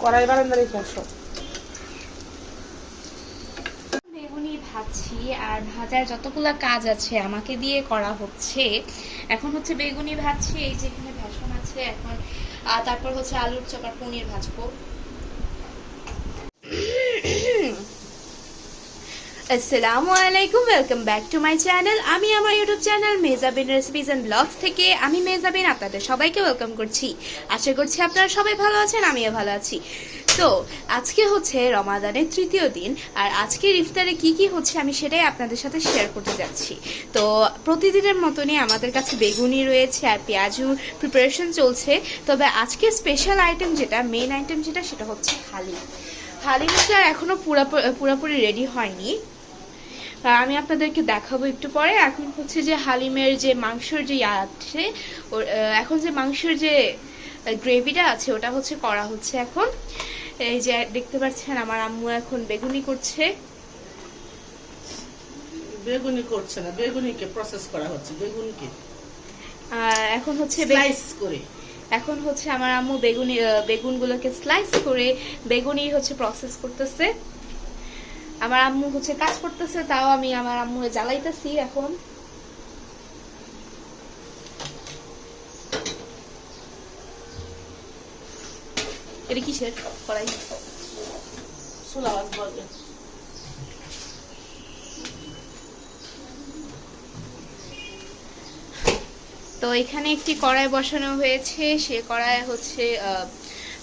কড়াই বারান্দা রেখে আসো। বেগুনি ভাজছি আর ভাজার যতগুলো কাজ আছে আমাকে দিয়ে করা হচ্ছে। এখন হচ্ছে বেগুনি ভাজছি, এই যে এখানে বেসন আছে এখন, তারপর হচ্ছে আলুর চপ আর পনির ভাজবো। আসসালামু আলাইকুম, welcome back to my channel. আমি আমার YouTube channel Mehjabin recipes and blogs থেকে আমি মেহজাবিন আপনাদের সবাইকে ওয়েলকাম করছি। আশা করছি আপনারা সবাই ভালো আছেন, আমিও ভালো আছি। তো আজকে হচ্ছে রমাদানের তৃতীয় দিন, আর আজকের ইফতারে কি কি হচ্ছে আমি সেটাই আপনাদের সাথে শেয়ার করতে যাচ্ছি। তো প্রতিদিনের মতনই আমাদের কাছে বেগুনি রয়েছে আর পেঁয়াজুর প্রিপারেশন চলছে। তবে আজকে স্পেশাল আইটেম যেটা, মেইন আইটেম যেটা, সেটা হচ্ছে হালিম। হালিমটা এখনো পুরোপুরি রেডি হয়নি, আমি আপনাদেরকে দেখাবো একটু পরে। এখন হচ্ছে যে হালিমের যে মাংসের যে আছে, এখন যে মাংসের যে গ্রেভিটা আছে ওটা হচ্ছে করা হচ্ছে এখন। এই যে দেখতে পাচ্ছেন আমার আম্মু এখন বেগুনি করছে। বেগুনি করছে না, বেগুনিকে প্রসেস করা হচ্ছে। বেগুনকে এখন হচ্ছে স্লাইস করে, এখন হচ্ছে আমার আম্মু বেগুনগুলোকে স্লাইস করে বেগুনি হচ্ছে প্রসেস করতেছে। আমার আম্মু হচ্ছে কাজ করতেছে, তাও আমি আমার আম্মু জ্বালাইতেছি এখন। এটা কিসের কড়াই? সুলাওয়াজ বলে। তো এখানে একটি কড়াই বসানো হয়েছে, সে কড়াই হচ্ছে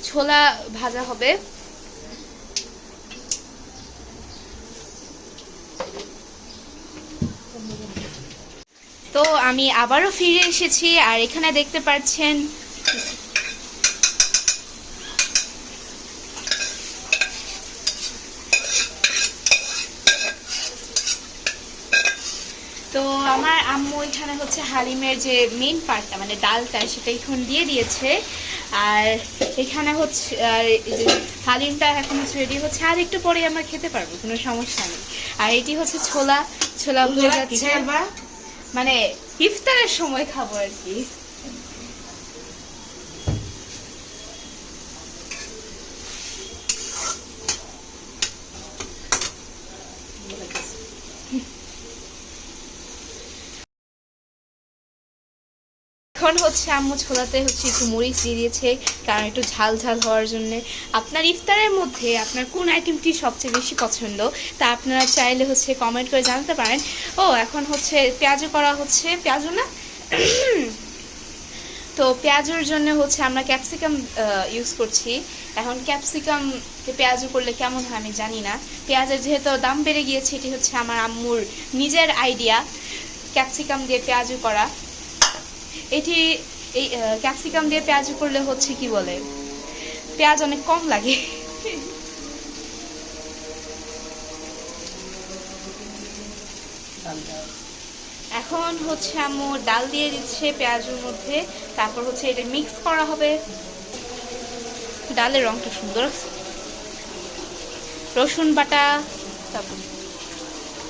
ছোলা ভাজা হবে। তো আমি আবারও ফিরে এসেছি, আর এখানে দেখতে পাচ্ছেন তো আমার আম্মু এখানে হচ্ছে হালিমের যে মেইন পার্টটা মানে ডালটা সেটা এখন দিয়ে দিয়েছে। আর এখানে হচ্ছে হালিমটা এখন হচ্ছে রেডি হচ্ছে, আর একটু পরে আমরা খেতে পারবো, কোনো সমস্যা নেই। আর এটি হচ্ছে ছোলা ভুলে যাচ্ছে, মানে ইফতারের সময় খাবো আর কি। এখন হচ্ছে আম্মু ছোলাতে হচ্ছে একটু মরিচ দিয়ে দিয়েছে, কারণ একটু ঝাল ঝাল হওয়ার জন্য। আপনার ইফতারের মধ্যে আপনার কোন আইটেমটি সবচেয়ে বেশি পছন্দ তা আপনারা চাইলে হচ্ছে কমেন্ট করে জানাতে পারেন। ও এখন হচ্ছে পেঁয়াজু করা হচ্ছে, পেঁয়াজু না তো পেঁয়াজুর জন্য হচ্ছে আমরা ক্যাপসিকাম ইউজ করছি। এখন ক্যাপসিকাম পেঁয়াজু করলে কেমন হয় আমি জানি না, পেঁয়াজের যেহেতু দাম বেড়ে গিয়েছে, এটি হচ্ছে আমার আম্মুর নিজের আইডিয়া ক্যাপসিকাম দিয়ে পেঁয়াজু করা। এটি এই ক্যাপসিকাম দিয়ে পেঁয়াজ করলে হচ্ছে কি বলে, পেঁয়াজ অনেক কম লাগে। এখন হচ্ছে আম্মু ডাল দিয়ে দিচ্ছে পেঁয়াজের মধ্যে, তারপর হচ্ছে এটা মিক্স করা হবে। ডালের রংটা সুন্দর, রসুন বাটা, তারপর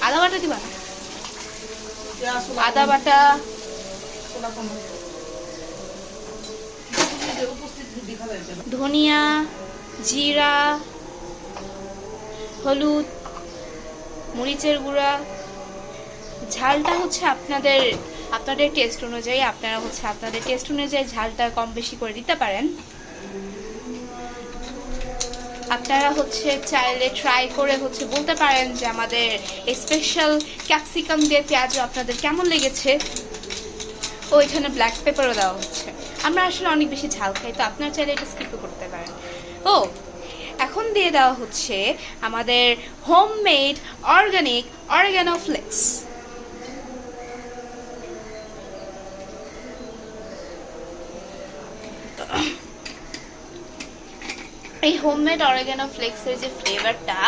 আদা বাটা দিবা না, আদা বাটা, ধনিয়া, জিরা, হলুদ, মরিচের গুঁড়া। ঝালটা হচ্ছে আপনাদের টেস্ট অনুযায়ী, আপনারা হচ্ছে আপনাদের টেস্ট অনুযায়ী ঝালটা কম বেশি করে দিতে পারেন। আপনারা হচ্ছে চাইলে ট্রাই করে হচ্ছে বলতে পারেন যে আমাদের স্পেশাল ক্যাপসিকাম দিয়ে পেঁয়াজ আপনাদের কেমন লেগেছে। ও এখানে ব্ল্যাক পেপারও দেওয়া হচ্ছে, আমরা আসলে অনেক বেশি ঝাল খাই, তো আপনারা চাইলে এটা স্কিপ করতে পারেন। ও এখন দিয়ে দেওয়া হচ্ছে আমাদের হোমমেড অর্গানিক অরিগানো ফ্লেক্স। এই হোমমেড অরিগানো ফ্লেক্সের যে ফ্লেভারটা,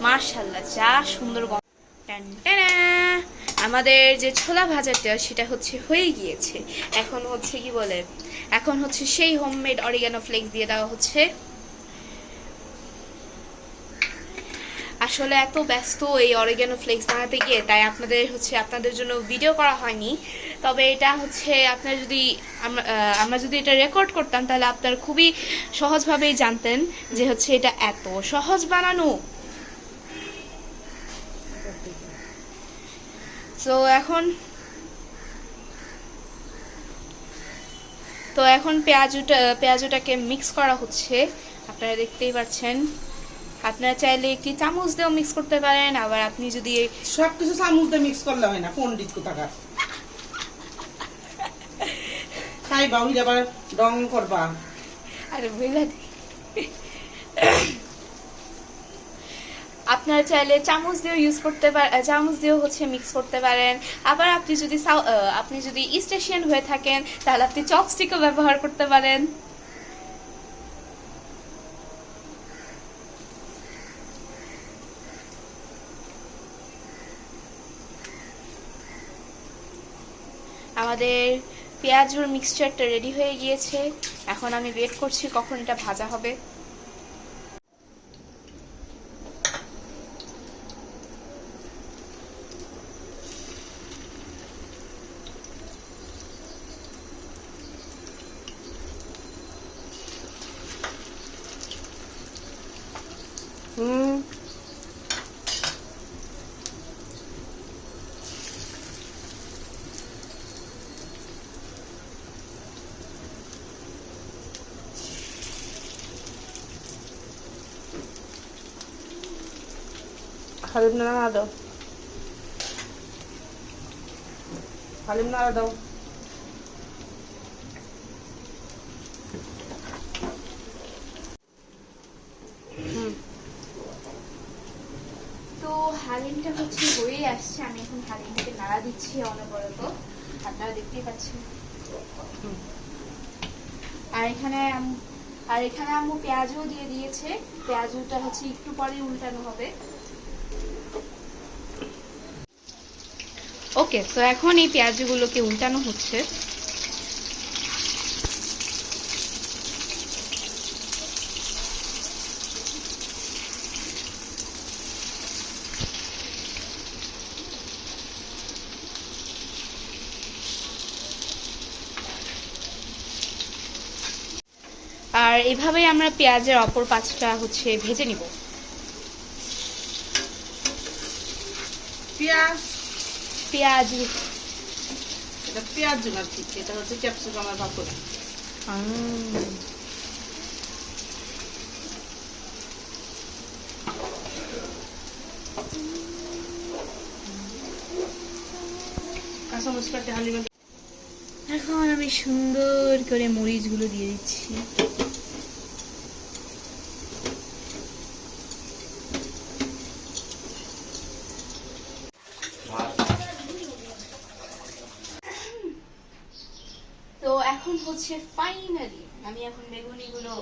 মাশাআল্লাহ যা সুন্দর। আমাদের যে ছোলা ভাজাটা সেটা হচ্ছে হয়ে গিয়েছে। এখন হচ্ছে কি বলে, এখন হচ্ছে সেই হোমমেড অরিগানো ফ্লেক্স দিয়ে দেওয়া হচ্ছে। আসলে এত ব্যস্ত এই অরিগানো ফ্লেক্স বানাতে গিয়ে, তাই আপনাদের জন্য ভিডিও করা হয়নি। তবে এটা হচ্ছে আপনার যদি আমরা যদি এটা রেকর্ড করতাম, তাহলে আপনারা খুবই সহজভাবেই জানতেন যে হচ্ছে এটা এত সহজ বানানো। তো এখন পেঁয়াজুটাকে মিক্স করা হচ্ছে, আপনারা দেখতেই পাচ্ছেন। আপনারা চাইলে একটি চামচ দিয়েও মিক্স করতে পারেন, আবার আপনি যদি সবকিছু চামচ দিয়ে মিক্স করলে হয় না, পণ্ডিত কোথাকার খাইবা ওই আবার রং করবা। আরে বুঝলেন, আপনারা চাইলে চামচ দিয়েও চামচ দিয়েও হচ্ছে মিক্স করতে পারেন। আবার আপনি যদি ইস্ট এশিয়ান হয়ে থাকেন, তাহলে আপনি চপস্টিকও ব্যবহার করতে পারেন। আমাদের পেঁয়াজুর মিক্সচারটা রেডি হয়ে গিয়েছে। এখন আমি ওয়েট করছি কখন এটা ভাজা হবে। হালিম নাড়া দাও, হালিম নাড়া দাও। তো হালিমটা হচ্ছে হয়ে আসছে, আমি এখন হালিমটাকে নাড়া দিচ্ছি অনবরত, আপনারা দেখতেই পাচ্ছেন। আর এখানে আম্মু পেঁয়াজও দিয়ে দিয়েছে। পেঁয়াজটা হচ্ছে একটু পরে উল্টানো হবে। ওকে, তো এখন এই পেঁয়াজগুলোকে উল্টানো হচ্ছে। আর এভাবেই আমরা পেঁয়াজের অপর পাশটা হচ্ছে ভেজে নিব। পেঁয়াজ এটা পেঁয়াজ না, ঠিক এটা হচ্ছে ক্যাপসিকামের পাপড়। কাঁচামরিচ কাটে হালিমে। এখন আমি সুন্দর করে মরিচগুলো দিয়ে দিচ্ছি। তো এখন হচ্ছে ফাইনালি আমি এখন বেগুনিগুলো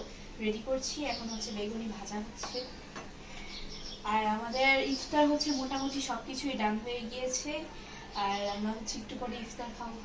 রেডি করছি। এখন হচ্ছে বেগুনি ভাজা হচ্ছে। আর আমাদের ইফতার হচ্ছে মোটামুটি সবকিছুই ডান হয়ে গিয়েছে। আর আমরা হচ্ছে একটু পরে ইফতার খাবো।